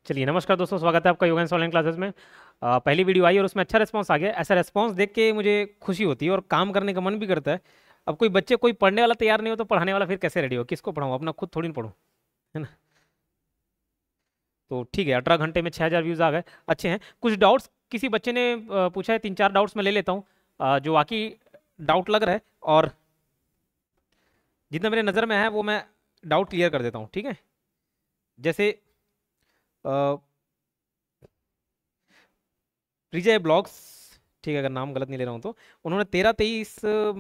चलिए नमस्कार दोस्तों, स्वागत है आपका योगा ऑनलाइन क्लासेस में। पहली वीडियो आई और उसमें अच्छा रिस्पांस आ गया। ऐसा रिस्पांस देख के मुझे खुशी होती है और काम करने का मन भी करता है। अब कोई बच्चे कोई पढ़ने वाला तैयार नहीं हो तो पढ़ाने वाला फिर कैसे रेडी हो? किसको पढ़ाऊँ? अपना खुद थोड़ी ना पढ़ूँ, है ना। तो ठीक है, 18 घंटे में 6,000 व्यूज़ आ गए, अच्छे हैं। कुछ डाउट्स किसी बच्चे ने पूछा है, 3-4 डाउट्स मैं ले लेता हूँ जो वाकई डाउट लग रहा है, और जितना मेरे नज़र में है वो मैं डाउट क्लियर कर देता हूँ, ठीक है। जैसे विजय ब्लॉग्स, ठीक है, अगर नाम गलत नहीं ले रहा हूँ तो, उन्होंने 13-23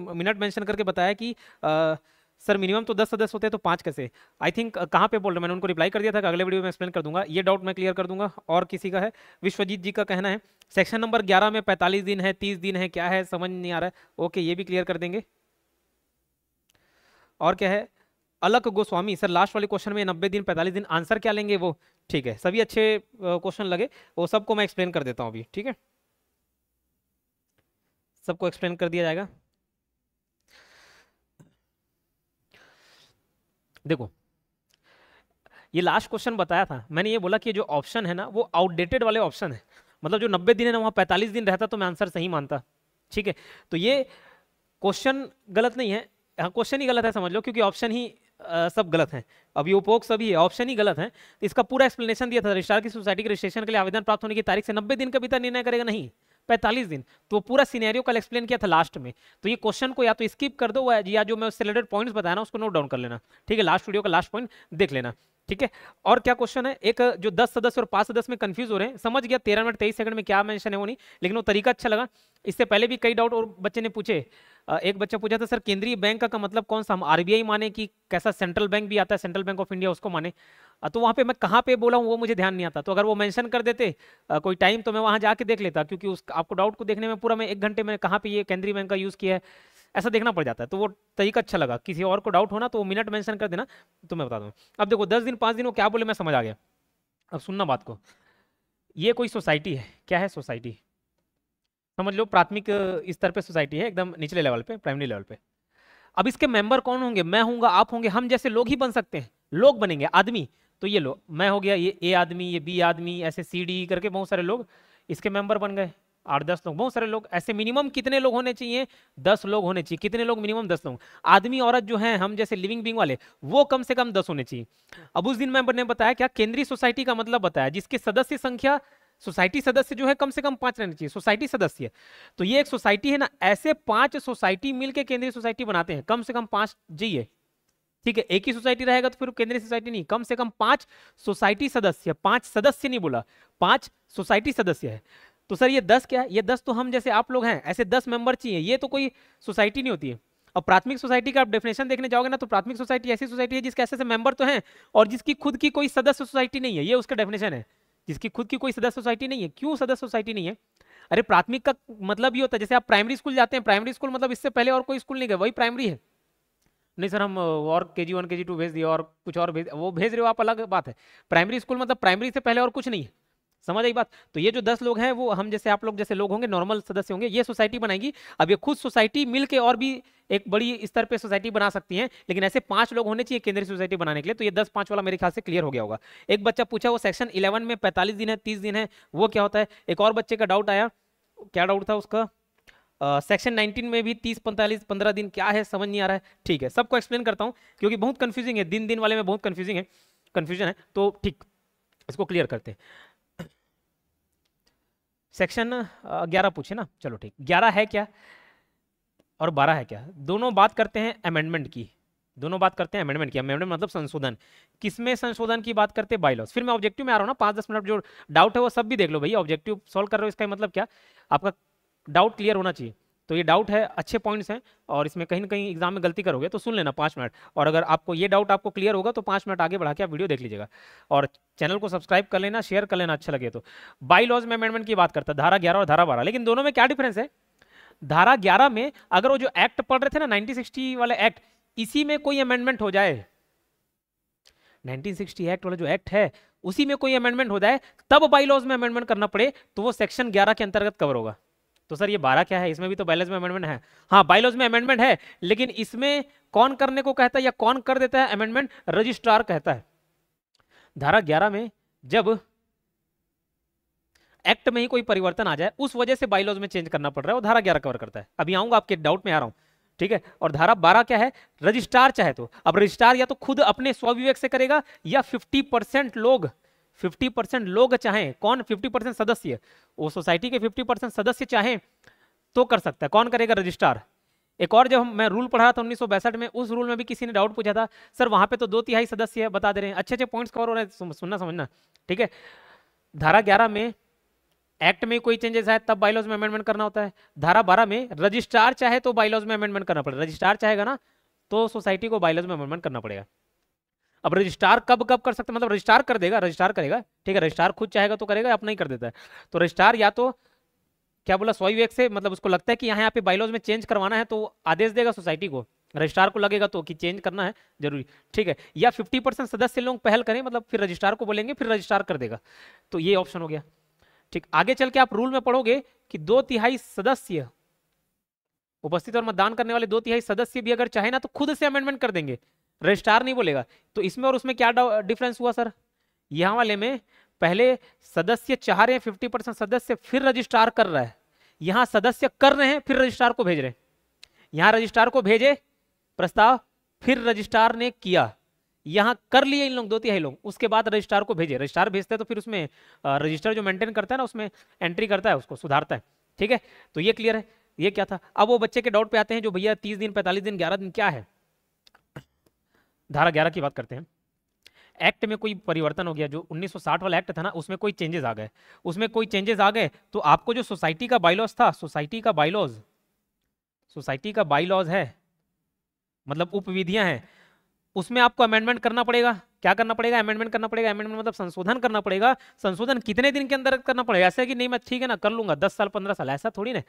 मिनट मेंशन करके बताया कि सर मिनिमम तो 10 सदस्य होते हैं तो 5 कैसे? आई थिंक कहाँ पे बोल रहे हैं, मैंने उनको रिप्लाई कर दिया था कि अगले वीडियो में एक्सप्लेन कर दूंगा, ये डाउट मैं क्लियर कर दूंगा। और किसी का है, विश्वजीत जी का कहना है सेक्शन नंबर 11 में 45 दिन है, 30 दिन है, क्या है समझ नहीं आ रहा है। ओके, ये भी क्लियर कर देंगे। और क्या है, अलक गोस्वामी, सर लास्ट वाले क्वेश्चन में 90 दिन 45 दिन आंसर क्या लेंगे वो? ठीक है, सभी अच्छे क्वेश्चन लगे, वो सबको मैं एक्सप्लेन कर देता हूँ अभी, ठीक है, सबको एक्सप्लेन कर दिया जाएगा। देखो, ये लास्ट क्वेश्चन बताया था मैंने, ये बोला कि ये जो ऑप्शन है ना वो आउटडेटेड वाले ऑप्शन है। मतलब जो 90 दिन है ना, वहाँ 45 दिन रहता तो मैं आंसर सही मानता, ठीक है। तो ये क्वेश्चन गलत नहीं है, हाँ क्वेश्चन ही गलत है समझ लो, क्योंकि ऑप्शन ही सब गलत हैं। अब ये उपभोग सभी है, ऑप्शन ही गलत है। तो इसका पूरा एक्सप्लेनेशन दिया था, रजिस्ट्रार की सोसाइटी के रजिस्ट्रेशन के लिए आवेदन प्राप्त होने की तारीख से 90 दिन के भीतर निर्णय करेगा, नहीं 45 दिन। तो पूरा सिनेरियो कल एक्सप्लेन किया था लास्ट में। तो ये क्वेश्चन को या तो स्किप कर दो, या जो मैं उससे रिलेटेड पॉइंट्स बताया ना उसको नोट डाउन कर लेना, ठीक है। लास्ट वीडियो का लास्ट पॉइंट देख लेना, ठीक है। और क्या क्वेश्चन है, एक जो 10 सदस्य और 5 सदस्य में कंफ्यूज हो रहे हैं, समझ गया 13 मिनट 23 सेकंड में क्या मेंशन है वो नहीं, लेकिन वो तरीका अच्छा लगा। इससे पहले भी कई डाउट और बच्चे ने पूछे। एक बच्चा पूछा था सर केंद्रीय बैंक का मतलब कौन सा, हम आरबीआई माने कि कैसा सेंट्रल बैंक भी आता है, सेंट्रल बैंक ऑफ इंडिया उसको माने? तो वहाँ पे मैं कहाँ पे बोला हूँ वो मुझे ध्यान नहीं आता। तो अगर वो मेंशन कर देते कोई टाइम, तो मैं वहाँ जाके देख लेता, क्योंकि उस आपको डाउट को देखने में पूरा मैं 1 घंटे में कहाँ पे ये केंद्रीय बैंक का यूज़ किया है ऐसा देखना पड़ जाता है। तो वो तरीका अच्छा लगा। किसी और को डाउट होना तो वो मिनट मेंशन कर देना, तो मैं बता दूँ। अब देखो 10 दिन 5 दिन वो क्या बोले मैं समझ आ गया। अब सुनना बात को, ये कोई सोसाइटी है, क्या है सोसाइटी, समझ लो प्राथमिक स्तर पे सोसाइटी है, एकदम निचले लेवल पे, प्राइमरी लेवल पे। अब इसके मेंबर कौन होंगे? मैं हूंगा, आप होंगे, हम जैसे लोग ही बन सकते हैं, लोग बनेंगे, आदमी। तो ये लो, मैं हो गया, ये ए आदमी, ये बी आदमी, ऐसे सी डी करके बहुत सारे लोग इसके मेंबर बन गए। 8-10 लोग, बहुत सारे लोग ऐसे। मिनिमम कितने लोग होने चाहिए? 10 लोग होने चाहिए। कितने लोग? मिनिमम 10 लोग। आदमी औरत जो हैं, हम जैसे लिविंग बींग वाले, वो कम से कम 10 होने चाहिए। अब उस दिन मैंने बताया क्या, केंद्रीय सोसाइटी का मतलब बताया, जिसकी सदस्य संख्या, सोसाइटी सदस्य जो है कम से कम 5 रहने चाहिए, सोसाइटी सदस्य। तो ये एक सोसाइटी है ना, ऐसे 5 सोसाइटी मिलकर केंद्रीय सोसाइटी बनाते हैं, कम से कम 5 जी है, ठीक है। एक ही सोसाइटी रहेगा तो फिर केंद्रीय सोसाइटी नहीं, कम से कम 5 सोसाइटी सदस्य, 5 सदस्य नहीं बोला, 5 सोसाइटी सदस्य है। तो सर ये 10 क्या है? ये 10 तो हम जैसे आप लोग हैं, ऐसे 10 मेंबर चाहिए, ये तो कोई सोसाइटी नहीं होती है। अब प्राथमिक सोसाइटी का आप डेफिनेशन देखने जाओगे ना, तो प्राथमिक सोसाइटी ऐसी सोसाइटी है जिसके ऐसे मेंबर तो हैं और जिसकी खुद की कोई सदस्य सोसाइटी नहीं है, ये उसका डेफिनेशन है। जिसकी खुद की कोई सदस्य सोसाइटी नहीं है। क्यों सदस्य सोसाइटी नहीं है? अरे प्राथमिक का मतलब ये होता है, जैसे आप प्राइमरी स्कूल जाते हैं, प्राइमरी स्कूल मतलब इससे पहले और कोई स्कूल नहीं गए, वही प्राइमरी है। नहीं सर हम और KG1 KG2 भेज दिया और कुछ और भेज, वो भेज रहे हो आप, अलग बात है। प्राइमरी स्कूल मतलब प्राइमरी से पहले और कुछ नहीं है, समझ आई बात? तो ये जो 10 लोग हैं वो हम जैसे आप लोग जैसे लोग होंगे, नॉर्मल सदस्य होंगे, ये सोसाइटी बनाएगी। अब ये खुद सोसाइटी मिलके और भी एक बड़ी स्तर पे सोसाइटी बना सकती हैं, लेकिन ऐसे 5 लोग होने चाहिए केंद्रीय सोसाइटी बनाने के लिए। तो ये 10-5 वाला मेरे ख्याल से क्लियर हो गया होगा। एक बच्चा पूछा वो सेक्शन 11 में 45 दिन है, 30 दिन है, वो क्या होता है? एक और बच्चे का डाउट आया, क्या डाउट था उसका? सेक्शन 19 में भी 30-45-15 दिन क्या है, समझ नहीं आ रहा है। ठीक है, सबको एक्सप्लेन करता हूँ क्योंकि बहुत कंफ्यूजिंग है, दिन दिन वाले में बहुत कंफ्यूजिंग है, कंफ्यूजन है। तो ठीक, इसको क्लियर करते हैं। सेक्शन 11 पूछे ना, चलो ठीक, 11 है क्या और 12 है क्या? दोनों बात करते हैं अमेंडमेंट की, दोनों बात करते हैं अमेंडमेंट की। अमेंडमेंट मतलब संशोधन। किसमें संशोधन की बात करते हैं? बाईलॉज। फिर मैं ऑब्जेक्टिव में आ रहा हूँ ना, 5-10 मिनट जो डाउट है वो सब भी देख लो भैया। ऑब्जेक्टिव सॉल्व कर रहे हो, इसका मतलब क्या, आपका डाउट क्लियर होना चाहिए। तो ये डाउट है, अच्छे पॉइंट्स हैं, और इसमें कहीं ना कहीं एग्जाम में गलती करोगे तो सुन लेना 5 मिनट। और अगर आपको ये डाउट आपको क्लियर होगा तो 5 मिनट आगे बढ़ा के आप वीडियो देख लीजिएगा, और चैनल को सब्सक्राइब कर लेना, शेयर कर लेना अच्छा लगे तो। बाई लॉज में अमेंडमेंट की बात करता है, धारा 11 और धारा 12, लेकिन दोनों में क्या डिफरेंस है? धारा 11 में अगर वो जो एक्ट पढ़ रहे थे ना 1960 वाले एक्ट, इसी में कोई अमेंडमेंट हो जाए, 1960 एक्ट वाला जो एक्ट है उसी में कोई अमेंडमेंट हो जाए, तब बाई लॉज में अमेंडमेंट करना पड़े, तो वो सेक्शन 11 के अंतर्गत कवर होगा। तो सर ये 12 क्या है? इसमें भी तो बाईलॉज में अमेंडमेंट है। हाँ बाईलॉज में अमेंडमेंट है, लेकिन इसमें कौन करने को कहता है या कौन कर देता है अमेंडमेंट? रजिस्ट्रार कहता है। धारा 11 में जब एक्ट में ही कोई परिवर्तन आ जाए, उस वजह से बाइलॉज में चेंज करना पड़ रहा है, वो धारा 11 कवर करता है। अभी आऊंगा, आपके डाउट में आ रहा हूं, ठीक है। और धारा 12 क्या है, रजिस्ट्रार चाहे तो, अब रजिस्ट्रार या तो खुद अपने स्वविवेक से करेगा, या 50% लोग, 50% लोग चाहें, कौन 50% सदस्य, वो सोसाइटी के 50% सदस्य चाहें तो कर सकता है। कौन करेगा, रजिस्ट्रार। एक और जब मैं रूल पढ़ा था 1962 में, उस रूल में भी किसी ने डाउट पूछा था, सर वहां पे तो 2/3 सदस्य है, बता दे रहे हैं, अच्छे अच्छे पॉइंट्स कवर हो रहे हैं, सुनना समझना, ठीक है। धारा 11 में एक्ट में कोई चेंजेस आए तब बाइलॉज में अमेंडमेंट करना होता है। धारा 12 में रजिस्ट्रार चाहे तो बाइलॉज में अमेंडमेंट करना पड़ेगा, रजिस्ट्रार चाहेगा ना तो सोसाइटी को बाइलॉज में अमेंडमेंट करना पड़ेगा। अब रजिस्ट्रार कब कब कर सकते हैं, मतलब रजिस्ट्रार कर देगा, रजिस्ट्रार करेगा, ठीक है, रजिस्ट्रार खुद चाहेगा तो करेगा, अपना ही कर देता है। तो रजिस्ट्रार या तो क्या बोला, स्वविवेक से, मतलब उसको लगता है कि यहाँ पे बाइलॉज में चेंज करवाना है तो आदेश देगा सोसाइटी को, रजिस्ट्रार को लगेगा तो कि चेंज करना है जरूरी, ठीक है। या 50% सदस्य लोग पहल करें, मतलब फिर रजिस्ट्रार को बोलेंगे, फिर रजिस्ट्रार कर देगा, तो ये ऑप्शन हो गया, ठीक। आगे चल के आप रूल में पढ़ोगे कि 2/3 सदस्य उपस्थित और मतदान करने वाले 2/3 सदस्य भी अगर चाहे ना तो खुद से अमेंडमेंट कर देंगे, रजिस्ट्रार नहीं बोलेगा। तो इसमें और उसमें क्या डिफरेंस हुआ सर, यहां वाले में पहले सदस्य चाह रहे हैं 50% सदस्य, फिर रजिस्ट्रार कर रहा है, यहां सदस्य कर रहे हैं फिर रजिस्ट्रार को भेज रहे हैं। यहां रजिस्ट्रार को भेजे प्रस्ताव, फिर रजिस्ट्रार ने किया, यहां कर लिए इन लोग 2/3 लोग, उसके बाद रजिस्ट्रार को भेजे, रजिस्ट्रार भेजते हैं तो फिर उसमें रजिस्टर जो मेंटेन करता है ना उसमें एंट्री करता है, उसको सुधारता है, ठीक है। तो ये क्लियर है, ये क्या था। अब वो बच्चे के डाउट पे आते हैं जो भैया 30 दिन 45 दिन 11 दिन क्या है। धारा 11 की बात करते हैं। एक्ट में कोई परिवर्तन हो गया, जो 1960 वाला एक्ट था ना उसमें कोई चेंजेस आ गए, उसमें कोई चेंजेस आ गए तो आपको जो सोसाइटी का बाइलॉज था, सोसाइटी का बाइलॉज है, मतलब उपविधियां हैं, उसमें आपको अमेंडमेंट करना पड़ेगा। क्या करना पड़ेगा, अमेंडमेंट करना पड़ेगा। अमेंडमेंट मतलब संशोधन करना पड़ेगा। संशोधन कितने दिन के अंतर्गत करना पड़ेगा, ऐसा कि नहीं मैं ठीक है ना कर लूंगा 10 साल 15 साल, ऐसा थोड़ी ना,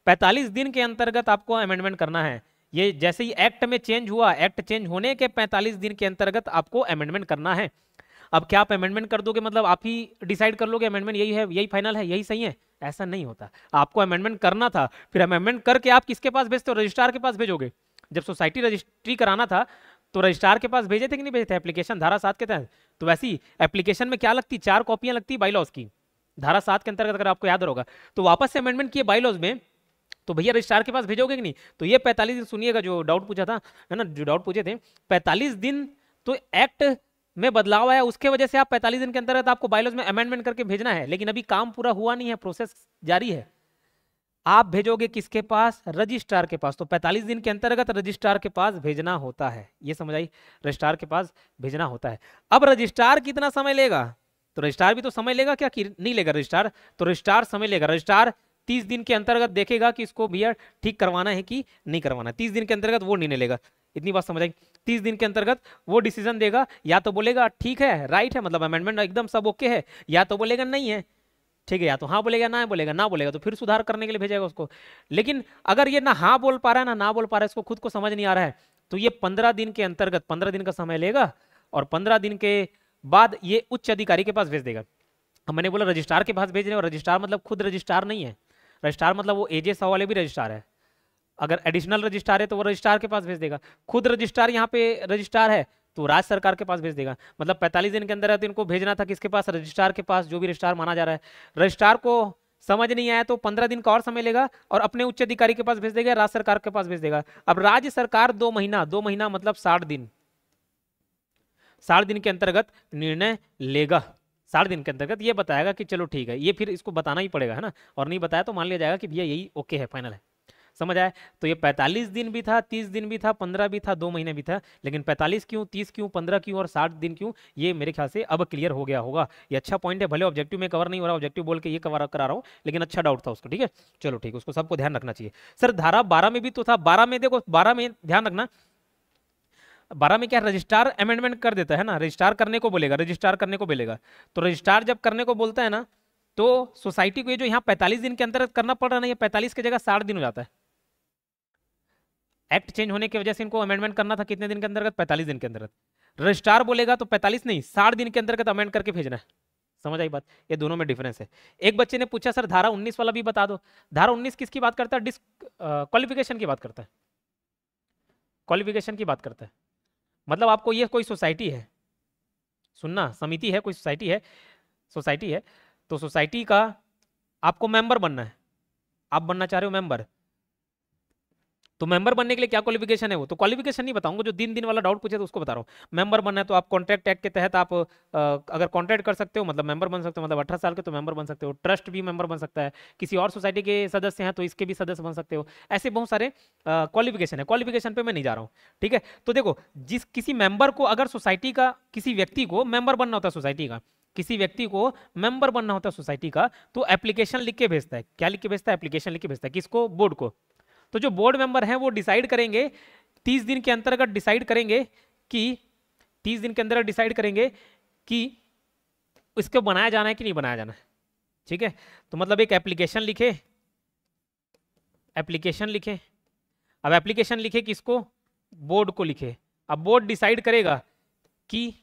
45 दिन के अंतर्गत आपको अमेंडमेंट करना है। ये जैसे ही एक्ट में चेंज हुआ, एक्ट चेंज होने के 45 दिन के अंतर्गत आपको अमेंडमेंट करना है। अब क्या आप अमेंडमेंट कर दोगे मतलब आप ही डिसाइड कर लोगे अमेंडमेंट यही है, यही फाइनल है, यही सही है, ऐसा नहीं होता। आपको अमेंडमेंट करना था, फिर अमेंडमेंट करके आप किसके पास भेजते हो, रजिस्ट्रार के पास भेजोगे। जब सोसाइटी रजिस्ट्री कराना था तो रजिस्ट्रार के पास भेजे थे कि नहीं भेजे थे, एप्लीकेशन धारा 7 के तहत। तो वैसी एप्लीकेशन में क्या लगती, 4 कॉपियां लगती बाइलॉज की, धारा 7 के अंतर्गत, अगर आपको याद होगा। तो वापस से अमेंडमेंट किए बाइलॉज में, तो भैया रजिस्ट्रार के पास भेजोगे कि नहीं। तो ये 45 दिन, सुनिएगा जो डाउट पूछा था है ना, जो डाउट पूछे थे 45 दिन, तो एक्ट में बदलाव आया उसके वजह से आप 45 दिन के अंतर्गत आपको बाइलॉज में अमेंडमेंट करके भेजना है, लेकिन अभी काम पूरा हुआ नहीं है, प्रोसेस जारी है। आप भेजोगे किसके पास, रजिस्ट्रार के पास। तो 45 दिन के अंतर्गत रजिस्ट्रार के पास भेजना होता है, ये समझ आई, रजिस्ट्रार के पास भेजना होता है। अब रजिस्ट्रार कितना समय लेगा, तो रजिस्ट्रार भी तो समय लेगा क्या कि नहीं लेगा रजिस्ट्रार, तो रजिस्ट्रार समय लेगा। रजिस्ट्रार 30 दिन के अंतर्गत देखेगा कि इसको भैया ठीक करवाना है कि नहीं करवाना है, 30 दिन के अंतर्गत वो निर्णय लेगा। इतनी बात समझ आई, 30 दिन के अंतर्गत वो डिसीजन देगा, या तो बोलेगा ठीक है राइट है, मतलब अमेंडमेंट एकदम सब ओके है, या तो बोलेगा नहीं है, ठीक है, या तो हाँ बोलेगा ना बोलेगा, ना बोलेगा तो फिर सुधार करने के लिए भेजेगा उसको। लेकिन अगर ये ना हाँ बोल पा रहा है ना बोल पा रहा है, इसको खुद को समझ नहीं आ रहा है, तो ये 15 दिन के अंतर्गत, 15 दिन का समय लेगा और 15 दिन के बाद ये उच्च अधिकारी के पास भेज देगा। अब मैंने बोला रजिस्ट्रार के पास भेज रहे हैं, और रजिस्ट्रार मतलब खुद रजिस्ट्रार नहीं है, रजिस्ट्रार मतलब वो एजे 100 वाले भी रजिस्ट्रार है। अगर एडिशनल रजिस्ट्रार है तो वो रजिस्ट्रार के पास भेज देगा। खुद रजिस्ट्रार यहाँ पे रजिस्ट्रार है तो राज्य सरकार के पास भेज देगा। मतलब 45 दिन के अंदर है तो इनको भेजना था किसके पास, रजिस्ट्रार के पास, जो भी रजिस्ट्रार माना जा रहा है। रजिस्ट्रार को समझ नहीं आया तो 15 दिन का और समय लेगा और अपने उच्च अधिकारी के पास भेज देगा, राज्य सरकार के पास भेज देगा। अब राज्य सरकार 2 महीना मतलब 60 दिन, 60 दिन के अंतर्गत निर्णय लेगा। 60 दिन के अंतर्गत ये बताएगा कि चलो ठीक है, ये फिर इसको बताना ही पड़ेगा है ना, और नहीं बताया तो मान लिया जाएगा कि भैया यही ओके है, फाइनल है। समझ आया। तो ये 45 दिन भी था, 30 दिन भी था, 15 भी था, 2 महीने भी था, लेकिन 45 क्यों, 30 क्यों, 15 क्यों और 60 दिन क्यों, ये मेरे ख्याल से अब क्लियर हो गया होगा। ये अच्छा पॉइंट है, भले ऑब्जेक्टिव में कवर नहीं हो रहा, ऑब्जेक्टिव बोल के ये कवर करा रहा हूँ, लेकिन अच्छा डाउट था उसको, ठीक है। चलो ठीक है, उसको सबको ध्यान रखना चाहिए। सर धारा 12 में भी तो था, 12 में देखो, 12 में ध्यान रखना, 12 में क्या रजिस्ट्रार अमेंडमेंट कर देता है ना, रजिस्ट्रार करने को बोलेगा, रजिस्ट्रार करने को बोलेगा। तो रजिस्ट्रार जब करने को बोलता है ना, तो सोसाइटी को ये जो यहाँ 45 दिन के अंतर्गत करना पड़ रहा है, ये 45 की जगह 60 दिन हो जाता है। एक्ट चेंज होने की वजह से इनको अमेंडमेंट करना था कितने दिन के अंतर्गत, 45 दिन के अंतर्गत। रजिस्ट्रार बोलेगा तो 45 नहीं, 60 दिन के अंतर्गत अमेंड करके भेजना है। समझ आई बात, ये दोनों में डिफरेंस है। एक बच्चे ने पूछा सर धारा 19 वाला भी बता दो। धारा 19 किसकी बात करता है, क्वालिफिकेशन की बात करता है, क्वालिफिकेशन की बात करता है। मतलब आपको ये कोई सोसाइटी है, सुनना, समिति है, कोई सोसाइटी है, सोसाइटी है, तो सोसाइटी का आपको मेंबर बनना है, आप बनना चाह रहे हो मेंबर, तो मेंबर बनने के लिए क्या क्वालिफिकेशन है, वो तो क्वालिफिकेशन नहीं बताऊंगा, जो दिन दिन वाला डाउट पूछे तो उसको बता रहा हूँ। मेंबर बनना है तो आप कॉन्ट्रैक्ट एक्ट के तहत आप अगर कॉन्ट्रैक्ट कर सकते हो मतलब मेंबर बन सकते हो, मतलब 18 साल के तो मेंबर बन सकते हो। ट्रस्ट भी मेंबर बन सकता है, किसी और सोसाइटी के सदस्य हैं तो इसके भी सदस्य बन सकते हो। ऐसे बहुत सारे क्वालिफिकेशन है, क्वालिफिकेशन पे मैं नहीं जा रहा हूँ। ठीक है, तो देखो जिस किसी मेंबर को अगर सोसाइटी का किसी व्यक्ति को मेंबर बनना होता है सोसाइटी का, किसी व्यक्ति को मेंबर बनना होता है सोसाइटी का, तो एप्लीकेशन लिख के भेजता है। क्या लिख के भेजता है? एप्लीकेशन लिख के भेजता है। किसको? बोर्ड को। तो जो बोर्ड मेंबर हैं वो डिसाइड करेंगे 30 दिन के अंतर्गत, डिसाइड करेंगे कि 30 दिन के अंदर डिसाइड करेंगे कि इसको बनाया जाना है कि नहीं बनाया जाना है। ठीक है, तो मतलब एक एप्लीकेशन लिखे, एप्लीकेशन लिखे। अब एप्लीकेशन लिखे किसको? बोर्ड को लिखे। अब बोर्ड डिसाइड करेगा कि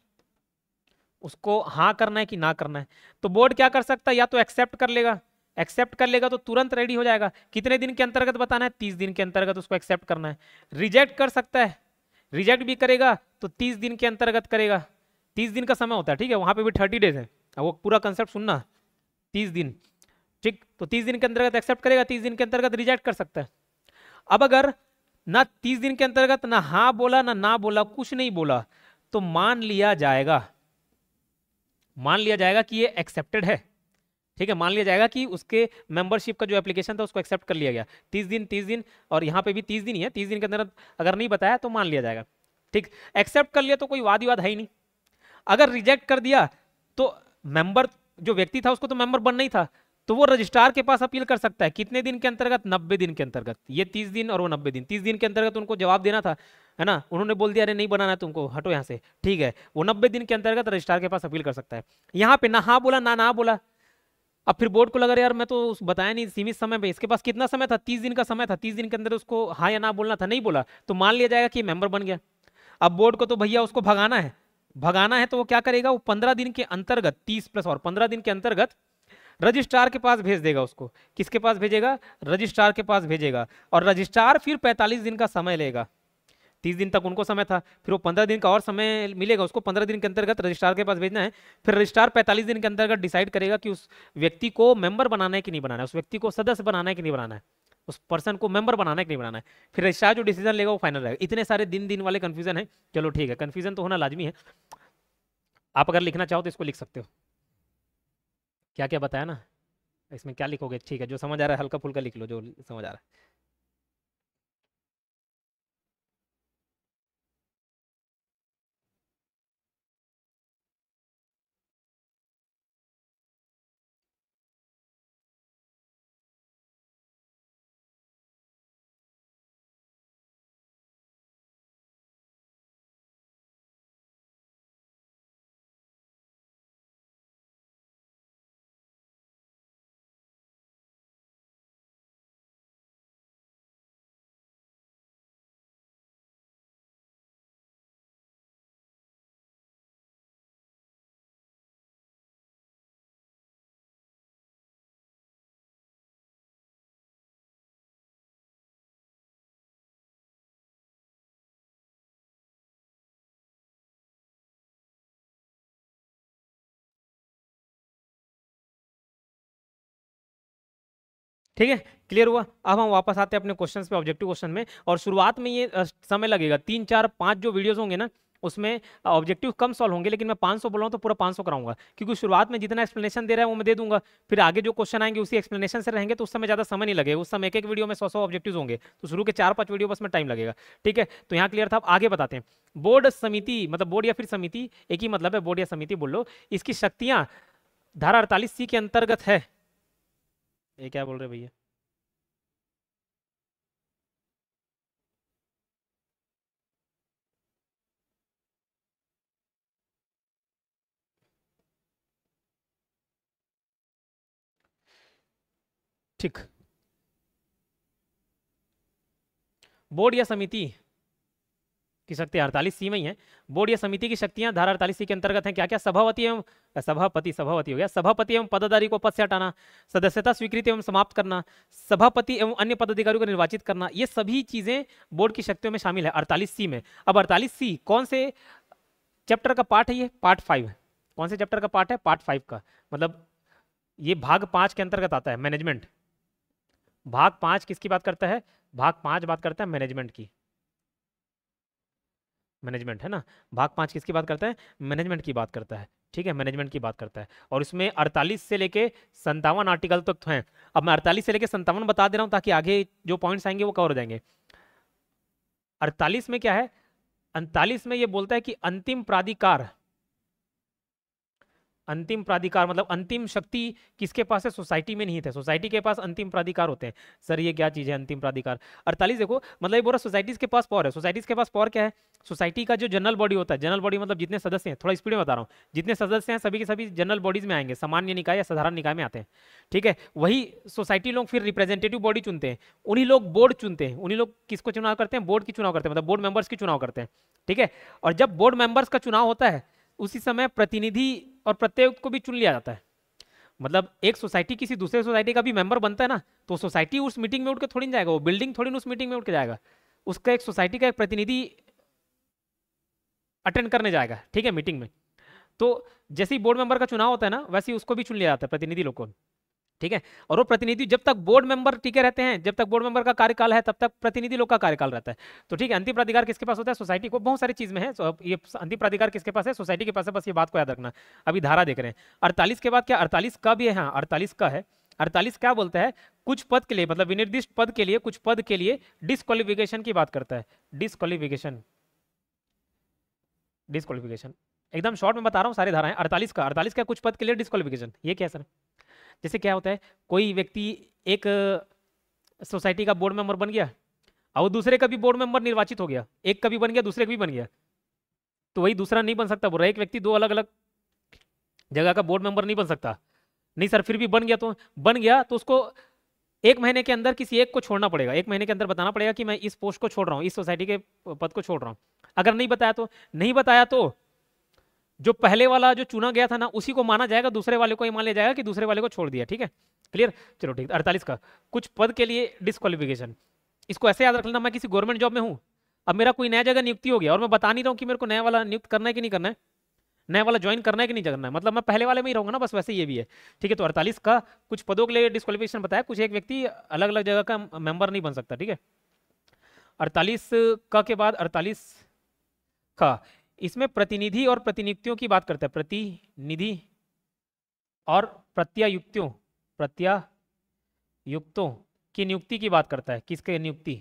उसको हाँ करना है कि ना करना है। तो बोर्ड क्या कर सकता है? या तो एक्सेप्ट कर लेगा, एक्सेप्ट कर लेगा तो तुरंत रेडी हो जाएगा। कितने दिन के अंतर्गत बताना है? 30 दिन के अंतर्गत उसको एक्सेप्ट करना है। रिजेक्ट कर सकता है, रिजेक्ट भी करेगा तो 30 दिन के अंतर्गत करेगा। 30 दिन का समय होता है, ठीक है, वहां पे भी 30 डेज है। अब वो पूरा कंसेप्ट सुनना, 30 दिन, ठीक। तो 30 दिन के अंतर्गत एक्सेप्ट करेगा, 30 दिन के अंतर्गत रिजेक्ट कर सकता है। अब अगर ना 30 दिन के अंतर्गत ना हाँ बोला ना बोला, कुछ नहीं बोला, तो मान लिया जाएगा, मान लिया जाएगा कि ये एक्सेप्टेड है। ठीक है, मान लिया जाएगा कि उसके मेंबरशिप का जो एप्लीकेशन था उसको एक्सेप्ट कर लिया गया। 30 दिन, 30 दिन, और यहाँ पे भी 30 दिन ही है। 30 दिन के अंदर अगर नहीं बताया तो मान लिया जाएगा। ठीक, एक्सेप्ट कर लिया तो कोई वाद विवाद है ही नहीं। अगर रिजेक्ट कर दिया तो मेंबर जो व्यक्ति था उसको तो मेंबर बनना ही था, तो वो रजिस्ट्रार के पास अपील कर सकता है। कितने दिन के अंतर्गत? 90 दिन के अंतर्गत। ये 30 दिन और वो 90 दिन। 30 दिन के अंतर्गत उनको जवाब देना था, है ना, उन्होंने बोल दिया अरे नहीं बनाना है तुमको, हटो यहाँ से। ठीक है, वो 90 दिन के अंतर्गत रजिस्ट्रार के पास अपील कर सकता है। यहाँ पे ना हाँ बोला ना बोला, अब फिर बोर्ड को लगा यार मैं तो बताया नहीं सीमित समय पे, इसके पास कितना समय था? 30 दिन का समय था। 30 दिन के अंदर उसको हाँ या ना बोलना था, नहीं बोला, तो मान लिया जाएगा कि मेंबर बन गया। अब बोर्ड को तो भैया उसको भगाना है, भगाना है, तो वो क्या करेगा? वो 15 दिन के अंतर्गत, 30 प्लस और 15 दिन के अंतर्गत रजिस्ट्रार के पास भेज देगा उसको। किसके पास भेजेगा? रजिस्ट्रार के पास भेजेगा। और रजिस्ट्रार फिर 45 दिन का समय लेगा। 30 दिन तक उनको समय था, फिर वो 15 दिन का और समय मिलेगा उसको। 15 दिन के अंतर्गत रजिस्ट्रार के पास भेजना है। फिर रजिस्ट्रार 45 दिन के अंतर्गत डिसाइड करेगा कि उस व्यक्ति को मेंबर बनाना है कि नहीं बनाना है, उस व्यक्ति को सदस्य बनाना है कि नहीं बनाना है, उस पर्सन को मेंबर बनाना है कि नहीं बनाना है। फिर रजिस्ट्रार जो डिसीजन लेगा वो फाइनल रहेगा। इतने सारे दिन दिन वाले कंफ्यूजन है। चलो ठीक है, कंफ्यूजन तो होना लाजमी है। आप अगर लिखना चाहो तो इसको लिख सकते हो। क्या क्या बताया ना, इसमें क्या लिखोगे? ठीक है, जो समझ आ रहा है हल्का फुल्का लिख लो, जो समझ आ रहा है। ठीक है, क्लियर हुआ। अब हम वापस आते हैं अपने क्वेश्चंस पे, ऑब्जेक्टिव क्वेश्चन में। और शुरुआत में ये समय लगेगा, 3 4 5 जो वीडियोस होंगे ना उसमें ऑब्जेक्टिव कम सॉल्व होंगे, लेकिन मैं 500 बोल रहा हूँ तो पूरा 500 कराऊंगा, क्योंकि शुरुआत में जितना एक्सप्लेनेशन दे रहा है वो मैं दे दूंगा। फिर आगे जो क्वेश्चन आएंगे उसी एक्सप्लेनेशन से रहेंगे, तो उस समय ज़्यादा समय नहीं लगेगा। उस समय एक एक वीडियो में 100 ऑब्जेक्टिव होंगे, तो शुरू के 4 5 वीडियो बस में टाइम लगेगा। ठीक है, तो यहाँ क्लियर था। अब आगे बताते हैं। बोर्ड समिति, मतलब बोर्ड या फिर समिति एक ही मतलब है, बोर्ड या समिति बोल लो। इसकी शक्तियाँ धारा 48C के अंतर्गत है। ये क्या बोल रहे भैया? ठीक, बोर्ड या समिति की शक्तियां 48C में ही है। बोर्ड या समिति की शक्तियां धारा 48C के अंतर्गत हैं। क्या क्या? सभापति एवं सभापति हो गया, सभापति एवं पदाधिकारी को पद से हटाना, सदस्यता स्वीकृति एवं समाप्त करना, सभापति एवं अन्य पदाधिकारियों को निर्वाचित करना, ये सभी चीजें बोर्ड की शक्तियों में शामिल है 48C में। अब 48C कौन से चैप्टर का पार्ट है? ये पार्ट 5 है। कौन से चैप्टर का पार्ट है? पार्ट 5 का। मतलब ये भाग 5 के अंतर्गत आता है, मैनेजमेंट। भाग 5 किसकी बात करता है? भाग 5 बात करता है मैनेजमेंट की। मैनेजमेंट है ना। भाग 5 किसकी बात करता है? मैनेजमेंट की बात करता है। ठीक है, मैनेजमेंट की बात करता है। और इसमें 48 से लेके 57 आर्टिकल तक तो हैं। अब मैं 48 से लेके 57 बता दे रहा हूं ताकि आगे जो पॉइंट्स आएंगे वो कवर हो जाएंगे। 48 में क्या है? 39 में ये बोलता है कि अंतिम प्राधिकार, अंतिम प्राधिकार मतलब अंतिम शक्ति किसके पास है? सोसाइटी में नहीं थे, सोसाइटी के पास अंतिम प्राधिकार होते हैं। सर ये क्या चीज है अंतिम प्राधिकार? 48 देखो, मतलब ये बोल रहा सोसाइटीज के पास पावर है। सोसाइटीज के पास पावर क्या है? सोसाइटी का जो जनरल बॉडी होता है, जनरल बॉडी मतलब जितने सदस्य हैं, थोड़ा स्पीड में बता रहा हूँ, जितने सदस्य हैं सभी के सभी जनरल बॉडीज में आएंगे, सामान्य निकाय या साधारण निकाय में आते हैं। ठीक है, वही सोसाइटी लोग फिर रिप्रेजेंटेटिव बॉडी चुनते हैं, उन्हीं लोग बोर्ड चुनते हैं, उन्हीं लोग किसको चुनाव करते हैं? बोर्ड की चुनाव करते हैं, मतलब बोर्ड मेंबर्स की चुनाव करते हैं। ठीक है, और जब बोर्ड मेंबर्स का चुनाव होता है उसी समय प्रतिनिधि और प्रत्युक्त को भी चुन लिया जाता है। मतलब एक सोसाइटी किसी दूसरे सोसाइटी का भी मेंबर बनता है ना, तो सोसाइटी उस मीटिंग में उठ के थोड़ी नहीं जाएगा, वो बिल्डिंग थोड़ी उस मीटिंग में उठ के जाएगा, उसका एक सोसाइटी का एक प्रतिनिधि अटेंड करने जाएगा। ठीक है, मीटिंग में। तो जैसे ही बोर्ड मेंबर का चुनाव होता है ना, वैसे ही उसको भी चुन लिया जाता है, प्रतिनिधि लोग को। ठीक है, और वो प्रतिनिधि जब तक बोर्ड मेंबर टिके रहते हैं, जब तक बोर्ड मेंबर का कार्यकाल है, तब तक प्रतिनिधि लोग का कार्यकाल रहता है। तो ठीक है, अंतिम प्राधिकार किसके पास होता है? सोसाइटी को। बहुत सारी चीज में है, तो ये अंतिम प्राधिकार किसके पास है? सोसाइटी के पास है। बस ये बात को याद रखना। अभी धारा देख रहे हैं 48 के बाद क्या? 48 का भी है, हाँ 48 का है। 48 क्या बोलता है? कुछ पद के लिए, मतलब विनिर्दिष्ट पद के लिए, कुछ पद के लिए डिस्क्वालिफिकेशन की बात करता है। डिस्क्वालिफिकेशन, डिस्क्वालिफिकेशन एकदम शॉर्ट में बता रहा हूँ, सारी धाराएं। 48 का, 48 का कुछ पद के लिए डिस्क्वालिफिकेशन, ये क्या सर? जैसे क्या होता है, कोई व्यक्ति एक सोसाइटी का बोर्ड मेंबर बन गया और वो दूसरे का भी बोर्ड मेंबर निर्वाचित हो गया, एक का भी बन गया दूसरे का भी बन गया, तो वही दूसरा नहीं बन सकता। बोल रहा है एक व्यक्ति दो अलग अलग जगह का बोर्ड मेंबर नहीं बन सकता। नहीं सर, फिर भी बन गया तो बन गया, तो उसको 1 महीने के अंदर किसी एक को छोड़ना पड़ेगा। 1 महीने के अंदर बताना पड़ेगा कि मैं इस पोस्ट को छोड़ रहा हूँ, इस सोसाइटी के पद को छोड़ रहा हूँ। अगर नहीं बताया तो नहीं बताया तो जो पहले वाला जो चुना गया था ना, उसी को माना जाएगा, दूसरे वाले को ही मान लिया जाएगा कि दूसरे वाले को छोड़ दिया। ठीक है, क्लियर? चलो ठीक है। 48 का कुछ पद के लिए डिस्क्वालिफिकेशन, इसको ऐसे याद रख लेना, मैं किसी गवर्नमेंट जॉब में हूँ, अब मेरा कोई नया जगह नियुक्ति हो गया और मैं बता नहीं रहा हूँ कि मेरे को नया वाला नियुक्त करना है कि नहीं करना है, नया वाला ज्वाइन करना है कि नहीं करना है, मतलब मैं पहले वाले में ही रहूंगा ना, बस वैसे ये भी है। ठीक है, तो 48 का कुछ पदों के लिए डिस्क्वालिफिकेशन बताया, कुछ एक व्यक्ति अलग अलग जगह का मेंबर नहीं बन सकता। ठीक है, 48 का के बाद 48 का, इसमें प्रतिनिधि और प्रतिनियुक्तियों की बात करता है। प्रतिनिधि और प्रत्यायुक्तों, प्रत्यायुक्तों की नियुक्ति की बात करता है। किसके नियुक्ति?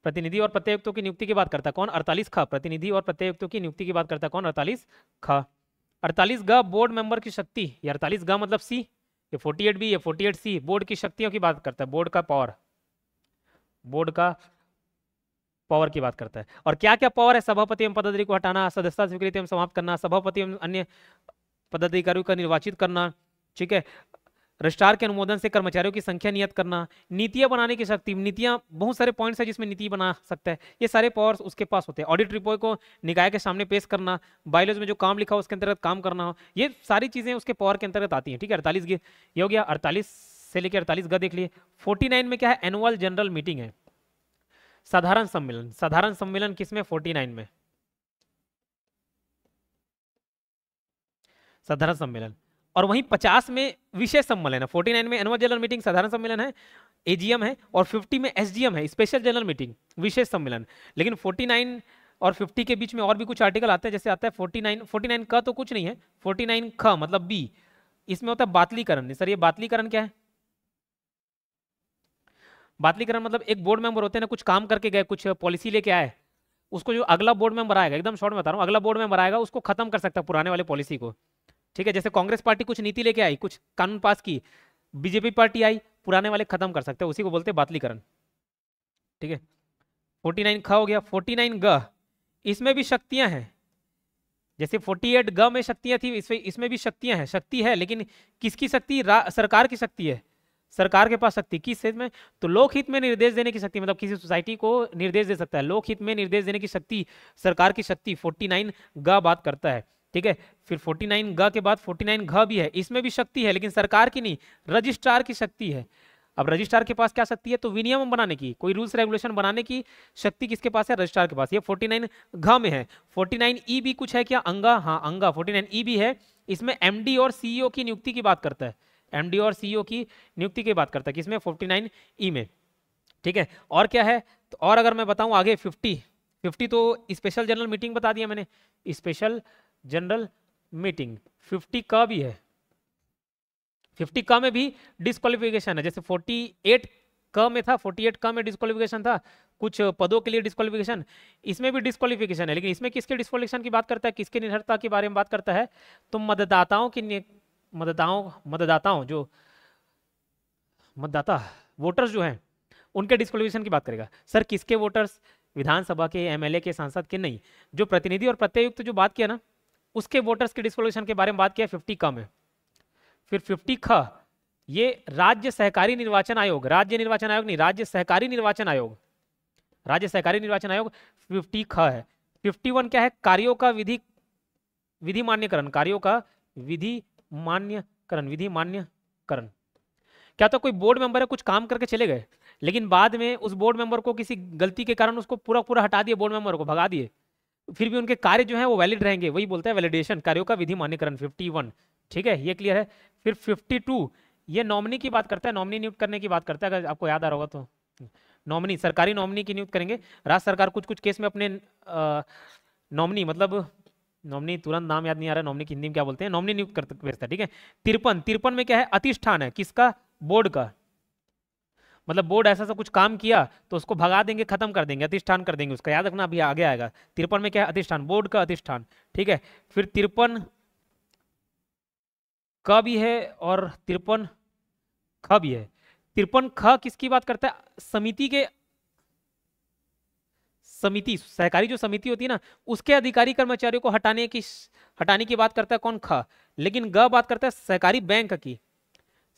प्रतिनिधि और प्रत्यायुक्तों की नियुक्ति की बात करता है कौन? 48 खा। प्रतिनिधि और प्रत्यायुक्तों की नियुक्ति की बात करता है कौन? 48 खा। 48 गा बोर्ड मेंबर की शक्ति, ये 48 गा मतलब सी, ये 48 बी, ये 48 सी, बोर्ड की शक्तियों की बात करता है, बोर्ड का पावर, बोर्ड का पावर की बात करता है। और क्या क्या पावर है? सभापति एवं पदाधिकारी को हटाना, सदस्यता स्वीकृत एवं समाप्त करना, सभापति एवं अन्य पदाधिकारियों का निर्वाचित करना। ठीक है, रजिस्ट्रार के अनुमोदन से कर्मचारियों की संख्या नियत करना, नीतियां बनाने की शक्ति, नीतियां बहुत सारे पॉइंट्स है जिसमें नीति बना सकता है, ये सारे पावर्स उसके पास होते हैं। ऑडिट रिपोर्ट को निकाय के सामने पेश करना, बायलॉज में जो काम लिखा हो उसके अंतर्गत काम करना हो, ये सारी चीजें उसके पावर के अंतर्गत आती हैं। ठीक है, 48 ये हो गया। 48 से लेकर 48 ग देख लिए। 49 में क्या है? एनुअल जनरल मीटिंग है, साधारण सम्मेलन। साधारण सम्मेलन किसमें? 49 में साधारण सम्मेलन। और वहीं 50 में विशेष सम्मेलन है। 49 में एनुअल जनरल मीटिंग साधारण सम्मेलन है, एजीएम है, और 50 में एसजीएम है, स्पेशल जनरल मीटिंग, विशेष सम्मेलन। लेकिन 49 और 50 के बीच में और भी कुछ आर्टिकल आते हैं, जैसे आता है 49 का तो कुछ नहीं है, 49 ख मतलब बी, इसमें होता है बातलीकरण। सर ये बातलीकरण क्या है? बातलीकरण मतलब एक बोर्ड मेंबर होते हैं ना, कुछ काम करके गए, कुछ पॉलिसी लेके आए, उसको जो अगला बोर्ड मेंबर आएगा, एकदम शॉर्ट में बता रहा हूँ, अगला बोर्ड मेंबर आएगा उसको खत्म कर सकता है पुराने वाले पॉलिसी को। ठीक है, जैसे कांग्रेस पार्टी कुछ नीति लेके आई, कुछ कानून पास की, बीजेपी पार्टी आई, पुराने वाले खत्म कर सकते हैं, उसी को बोलते हैं बातलीकरण। ठीक है, 49 ख हो गया। 49 ग, इसमें भी शक्तियां हैं, जैसे 48 ग में शक्तियां थी, इसमें भी शक्तियां हैं। शक्ति है लेकिन किसकी शक्ति? सरकार की शक्ति है, सरकार के पास शक्ति किस चीज में? तो लोकहित में निर्देश देने की शक्ति, मतलब किसी सोसाइटी को निर्देश दे सकता है, लोकहित में निर्देश देने की शक्ति, सरकार की शक्ति 49 ग बात करता है। ठीक है, फिर 49 ग के बाद 49 घ भी है, इसमें भी शक्ति है लेकिन सरकार की नहीं, रजिस्ट्रार की शक्ति है। अब रजिस्ट्रार के पास क्या शक्ति है, तो विनियम बनाने की, कोई रूल्स रेगुलेशन बनाने की शक्ति किसके पास है, रजिस्ट्रार के पास। ये 49 घ में है। 49 ई भी कुछ है क्या, अंगा, हाँ अंगा 49 ई भी है। इसमें एमडी और सीईओ की नियुक्ति की बात करता है, एमडी और सीईओ की नियुक्ति की बात करता है किसमें, 49 ई में। ठीक है, और क्या है, तो और अगर मैं बताऊं आगे 50 तो स्पेशल जनरल मीटिंग बता दिया मैंने, स्पेशल जनरल मीटिंग 50 का भी है। 50 का में भी डिस्क्वालिफिकेशन है, जैसे 48 का में था, 48 का में डिस्क्वालिफिकेशन था, कुछ पदों के लिए डिस्क्वालिफिकेशन, इसमें भी डिस्क्वालिफिकेशन है। लेकिन इसमें किसके डिस्क्वालिफिकेशन की बात करता है, किसके निर्भरता के बारे में बात करता है, तो मतदाताओं की, मतदाताओं जो मतदाता वोटर्स जो हैं उनके डिस्क्वालिफिकेशन की बात करेगा। सर किसके वोटर्स, विधानसभा के, एमएलए के, सांसद के नहीं, जो प्रतिनिधि और प्रत्यायुक्त जो बात किया ना उसके वोटर्स के डिस्क्वालिफिकेशन के बारे में बात किया 50 का में। फिर 50 ख, ये राज्य सहकारी निर्वाचन आयोग, राज्य निर्वाचन आयोग नहीं, राज्य सहकारी निर्वाचन आयोग, राज्य सहकारी निर्वाचन आयोग 50 ख है। 51 क्या है, कार्यों का विधि मान्यकरण, कार्यों का विधि मान्यकरण। क्या तो कोई बोर्ड मेंबर है, कुछ काम करके चले गए, लेकिन बाद में उस बोर्ड मेंबर को किसी गलती के कारण उसको पूरा हटा दिए, बोर्ड मेंबर को भगा दिए, फिर भी उनके कार्य जो है वो वैलिड रहेंगे, वही बोलता है वैलिडेशन, कार्यों का विधि मान्यकरण 51। ठीक है, ये क्लियर है। फिर 52 ये नॉमिनी की बात करता है, नॉमिनी नियुक्त करने की बात करता है, अगर आपको याद आ रहा होगा तो। नॉमिनी, सरकारी नॉमिनी की नियुक्त करेंगे, राज्य सरकार कुछ कुछ केस में अपने नॉमिनी, मतलब नॉमिनी तुरंत नाम याद नहीं आ रहा, नॉमिनी की हिंदी में क्या बोलते हैं, नॉमिनी नियुक्त करते भेजता है। ठीक है, 53 में क्या है, अतिष्ठान है, किसका, बोर्ड का, मतलब बोर्ड ऐसा सा कुछ काम किया तो उसको भगा देंगे, खत्म कर देंगे, अधिष्ठान कर देंगे उसका, याद रखना अभी आगे आएगा। 53 में क्या है, अधिष्ठान, बोर्ड का अधिष्ठान। ठीक है, फिर 53 का भी है और 53 ख भी है। 53 ख किसकी बात करता है, समिति के, समिति सहकारी जो समिति होती है ना उसके अधिकारी कर्मचारियों को हटाने की बात करता है कौन, ख। लेकिन ग बात करता है सहकारी बैंक की,